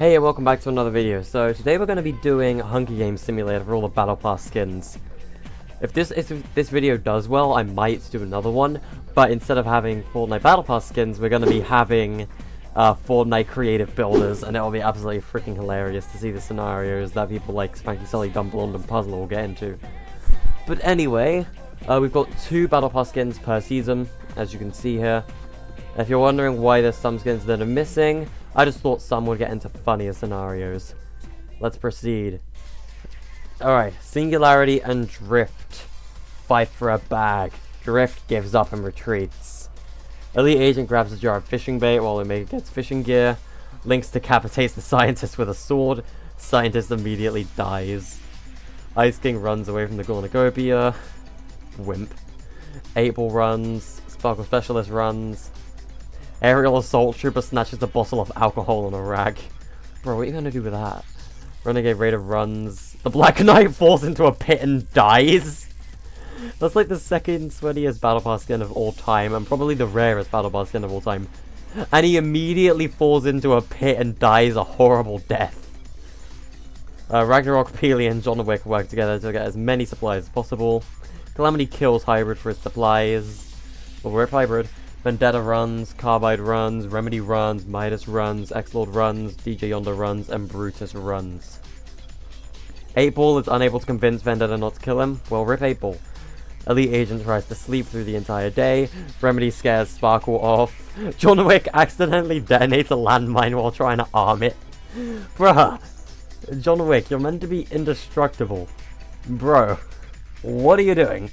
Hey and welcome back to another video. So today we're going to be doing Hunger Games Simulator for all the Battle Pass skins. If this video does well, I might do another one, but instead of having Fortnite Battle Pass skins, we're going to be having Fortnite Creative Builders, and it'll be absolutely freaking hilarious to see the scenarios that people like Spanky Sully, Dumblond, and Puzzle will get into. But anyway, we've got 2 Battle Pass skins per season, as you can see here. If you're wondering why there's some skins that are missing, I just thought some would get into funnier scenarios. Let's proceed. Alright, Singularity and Drift fight for a bag. Drift gives up and retreats. Elite Agent grabs a jar of fishing bait while Omega gets fishing gear. Lynx decapitates the scientist with a sword. Scientist immediately dies. Ice King runs away from the Gornagobia. Wimp. 8-Ball runs. Sparkle Specialist runs. Aerial Assault Trooper snatches a bottle of alcohol on a rag. Bro, what are you gonna do with that? Renegade Raider runs. The Black Knight falls into a pit and dies. That's like the second sweatiest Battle Pass skin of all time, and probably the rarest Battle Pass skin of all time. And he immediately falls into a pit and dies a horrible death. Ragnarok, Peely, and John Wick work together to get as many supplies as possible. Calamity kills Hybrid for his supplies. Well, rip Hybrid. Vendetta runs, Carbide runs, Remedy runs, Midas runs, X-Lord runs, DJ Yonder runs, and Brutus runs. 8-Ball is unable to convince Vendetta not to kill him. Well, rip 8-Ball. Elite Agent tries to sleep through the entire day. Remedy scares Sparkle off. John Wick accidentally detonates a landmine while trying to arm it. Bruh. John Wick, you're meant to be indestructible. Bro, what are you doing?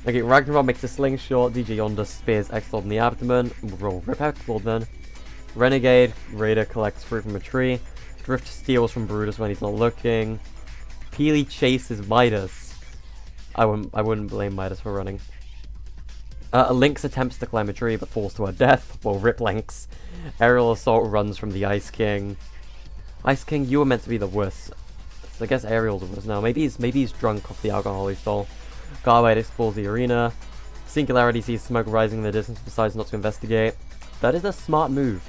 Okay, Ragnarok makes a slingshot, DJ Yonder spears X-Lord in the abdomen. Roll rip X-Lord then. Renegade Raider collects fruit from a tree. Drift steals from Brutus when he's not looking. Peely chases Midas. I wouldn't blame Midas for running. Lynx attempts to climb a tree but falls to her death. Well, rip Lynx. Aerial Assault runs from the Ice King. Ice King, you were meant to be the worst. So I guess Aerial's the worst now. Maybe he's drunk off the alcohol he stole. Carbide explores the arena. Singularity sees smoke rising in the distance, decides not to investigate. That is a smart move.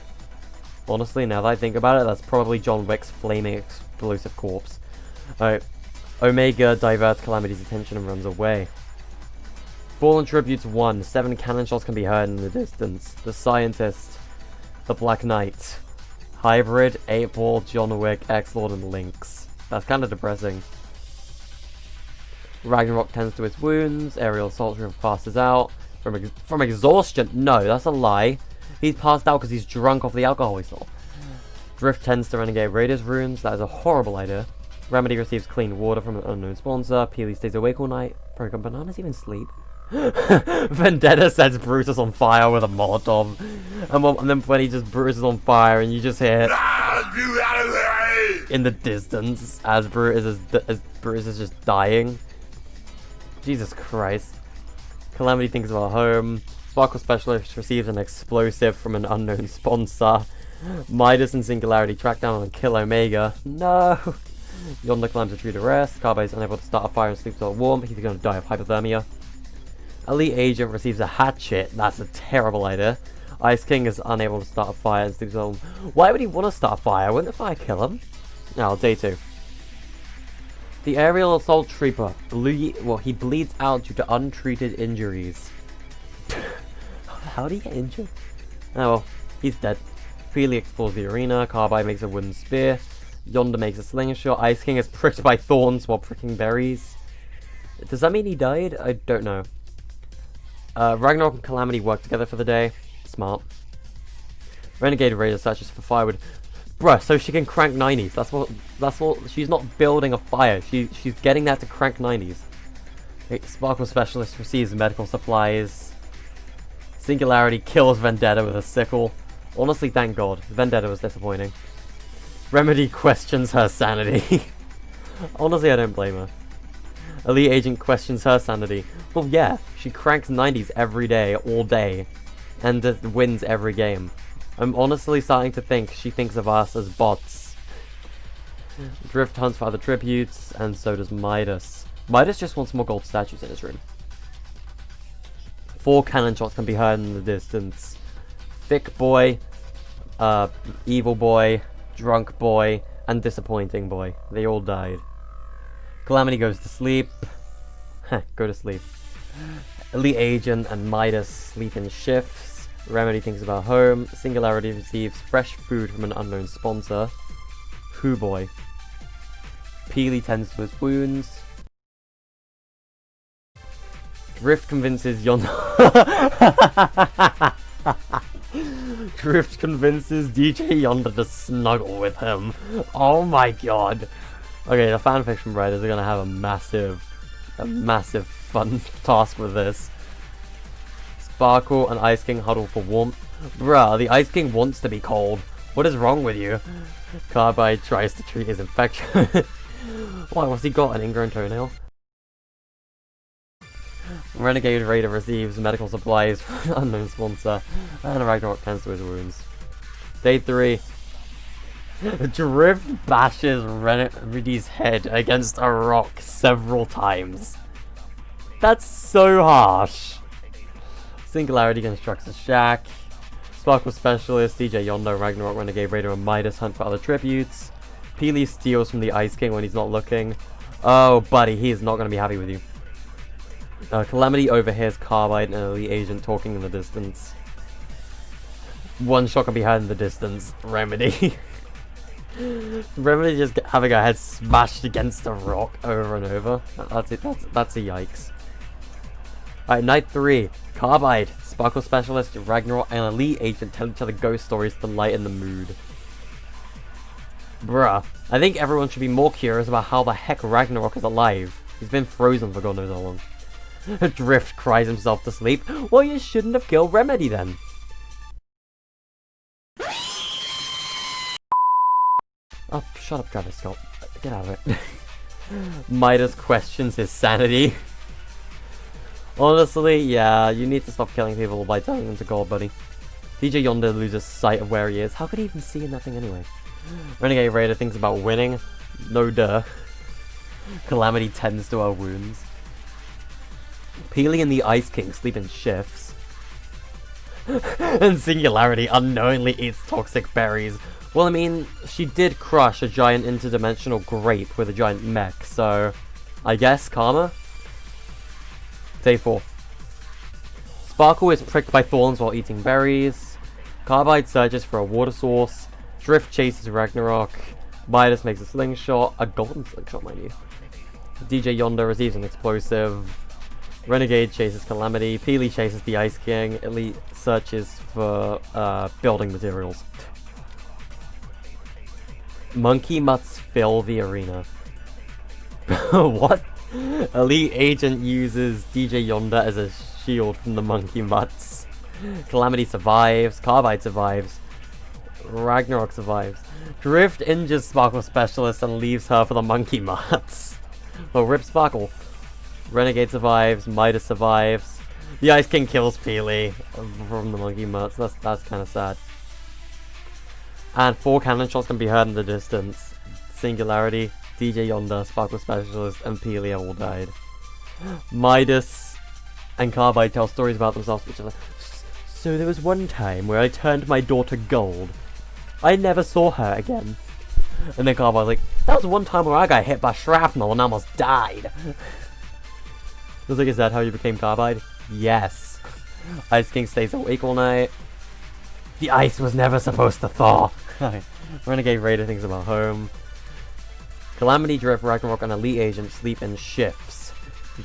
Honestly, now that I think about it, that's probably John Wick's flaming explosive corpse. Alright. Omega diverts Calamity's attention and runs away. Fallen Tributes 1. 7 cannon shots can be heard in the distance. The Scientist. The Black Knight. Hybrid, 8-Ball, John Wick, X-Lord, and Lynx. That's kind of depressing. Ragnarok tends to his wounds. Aerial Assault Trooper passes out from exhaustion. No, that's a lie. He's passed out because he's drunk off the alcohol he stole. Drift tends to Renegade Raider's runes. That is a horrible idea. Remedy receives clean water from an unknown sponsor. Peely stays awake all night. Bro, can bananas even sleep? Vendetta sets Brutus on fire with a Molotov. And then when he just Brutus is on fire and you just hear in the distance as Brutus is just dying. Jesus Christ. Calamity thinks about home. Sparkle Specialist receives an explosive from an unknown sponsor. Midas and Singularity track down and kill Omega. No! Yonder climbs a tree to rest. Carbide is unable to start a fire and sleeps all warm. He's going to die of hypothermia. Elite Agent receives a hatchet. That's a terrible idea. Ice King is unable to start a fire and sleeps all warm. Why would he want to start a fire? Wouldn't the fire kill him? Now, day 2. The Aerial Assault Trooper, he bleeds out due to untreated injuries. How did he get injured? Oh well, he's dead. Peely explores the arena. Carbide makes a wooden spear. Yonder makes a slingshot. Ice King is pricked by thorns while pricking berries. Does that mean he died? I don't know. Ragnarok and Calamity work together for the day. Smart. Renegade Raider searches for firewood. Bruh, so she can crank 90s. That's what she's not building a fire. She's getting that to crank 90s. Sparkle Specialist receives medical supplies. Singularity kills Vendetta with a sickle. Honestly, thank God. Vendetta was disappointing. Remedy questions her sanity. Honestly, I don't blame her. Elite Agent questions her sanity. Well, yeah, she cranks 90s every day, all day, and wins every game. I'm honestly starting to think she thinks of us as bots. Drift hunts for other tributes, and so does Midas. Midas just wants more gold statues in his room. 4 cannon shots can be heard in the distance. Thick Boy Evil Boy, Drunk Boy, and Disappointing Boy. They all died. Calamity goes to sleep. Go to sleep. Elite Agent and Midas sleep in shifts. Remedy thinks about home. Singularity receives fresh food from an unknown sponsor. Who Boy. Peely tends to his wounds. Drift convinces Drift convinces DJ Yonder to snuggle with him. Oh my god. Okay, the fanfiction writers are gonna have a massive fun task with this. Sparkle and Ice King huddle for warmth. Bruh, the Ice King wants to be cold. What is wrong with you? Carbide tries to treat his infection. Why, what's he got? An ingrown toenail? Renegade Raider receives medical supplies from an unknown sponsor, and Ragnarok tends to his wounds. Day 3. Drift bashes Renegade's head against a rock several times. That's so harsh. Singularity constructs a shack. Sparkle Specialist, DJ Yondo, Ragnarok, Renegade Raider, and Midas hunt for other tributes. Peely steals from the Ice King when he's not looking. Oh, buddy, he is not going to be happy with you. Calamity overhears Carbide and Elite Agent talking in the distance. One shot can be heard in the distance. Remedy. Remedy just having her head smashed against a rock over and over. That's it. That's a yikes. Alright, night 3. Carbide, Sparkle Specialist, Ragnarok, and Elite Agent tell each other ghost stories to lighten the mood. Bruh, I think everyone should be more curious about how the heck Ragnarok is alive. He's been frozen for god knows how long. Drift cries himself to sleep. Well, you shouldn't have killed Remedy then. Oh, shut up, Travis Scott. Get out of it. Midas questions his sanity. Honestly, yeah, you need to stop killing people by turning them to gold, buddy. DJ Yonder loses sight of where he is. How could he even see in that thing anyway? Renegade Raider thinks about winning. No duh. Calamity tends to her wounds. Peely and the Ice King sleep in shifts. And Singularity unknowingly eats toxic berries. Well, I mean, she did crush a giant interdimensional grape with a giant mech, so I guess karma? Day 4. Sparkle is pricked by thorns while eating berries. Carbide searches for a water source. Drift chases Ragnarok. Midas makes a slingshot. A golden slingshot, mind you. DJ Yonder receives an explosive. Renegade chases Calamity. Peely chases the Ice King. Elite searches for building materials. Monkey mutts fill the arena. What? Elite Agent uses DJ Yonder as a shield from the monkey mutts. Calamity survives. Carbide survives. Ragnarok survives. Drift injures Sparkle Specialist and leaves her for the monkey mutts. Well, rip Sparkle. Renegade survives. Midas survives. The Ice King kills Peely from the monkey mutts. That's kind of sad. And 4 cannon shots can be heard in the distance. Singularity, DJ Yonder, Sparkle Specialist, and Peely have all died. Midas and Carbide tell stories about themselves, which are like, so there was one time where I turned my daughter gold. I never saw her again. And then Carbide's like, that was one time where I got hit by shrapnel and almost died. Looks like, is that how you became Carbide? Yes. Ice King stays awake all night. The ice was never supposed to thaw. Renegade Raider thinks about home. Calamity, Drift, Ragnarok, and Elite Agent sleep in shifts.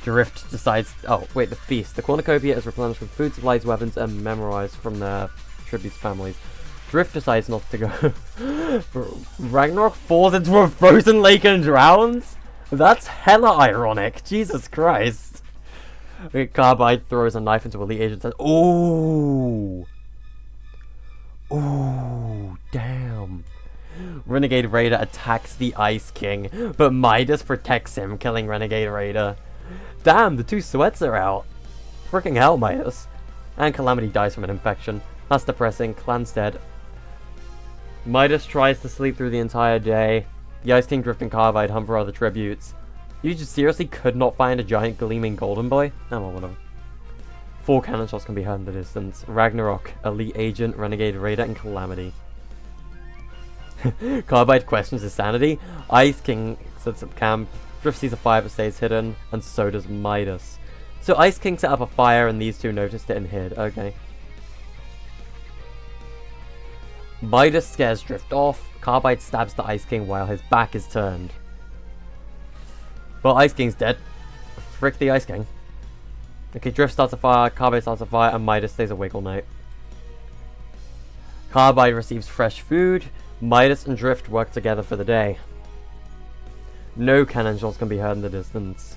Drift decides... Oh, wait, the feast. The cornucopia is replenished with food, supplies, weapons, and memorized from their tributes families. Drift decides not to go. Ragnarok falls into a frozen lake and drowns? That's hella ironic. Jesus Christ. Carbide throws a knife into Elite Agent and says, ooh. Ooh, damn. Renegade Raider attacks the Ice King, but Midas protects him, killing Renegade Raider. Damn, the 2 sweats are out. Freaking hell, Midas. And Calamity dies from an infection. That's depressing. Clan's dead. Midas tries to sleep through the entire day. The Ice King, Drift, and Carbide hunt for other tributes. You just seriously could not find a giant gleaming golden boy? Oh, well, whatever. 4 cannon shots can be heard in the distance. Ragnarok, Elite Agent, Renegade Raider, and Calamity. Carbide questions his sanity. Ice King sets up camp. Drift sees a fire but stays hidden, and so does Midas. So Ice King set up a fire and these two noticed it and hid. Okay. Midas scares Drift off. Carbide stabs the Ice King while his back is turned. Well, Ice King's dead. Frick the Ice King. Okay, Drift starts a fire, Carbide starts a fire, and Midas stays awake all night. Carbide receives fresh food. Midas and Drift work together for the day. No cannon shots can be heard in the distance.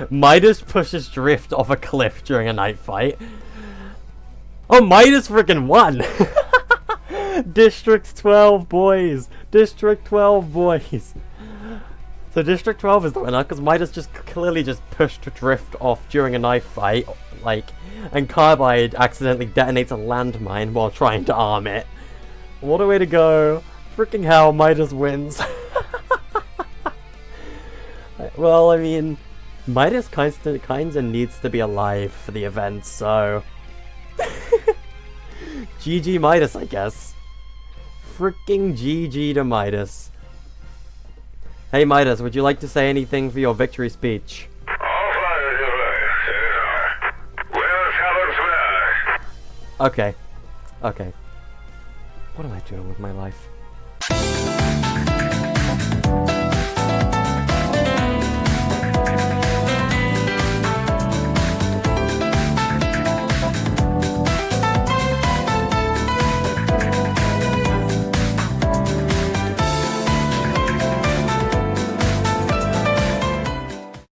Midas pushes Drift off a cliff during a night fight. Oh, Midas freaking won! District 12, boys! District 12, boys! So District 12 is the winner, because Midas just clearly just pushed Drift off during a knife fight, like, and Carbide accidentally detonates a landmine while trying to arm it. What a way to go. Freaking hell, Midas wins. Well, I mean, Midas kinda needs to be alive for the event, so... GG Midas, I guess. Freaking GG to Midas. Hey Midas, would you like to say anything for your victory speech? Okay. Okay. What am I doing with my life?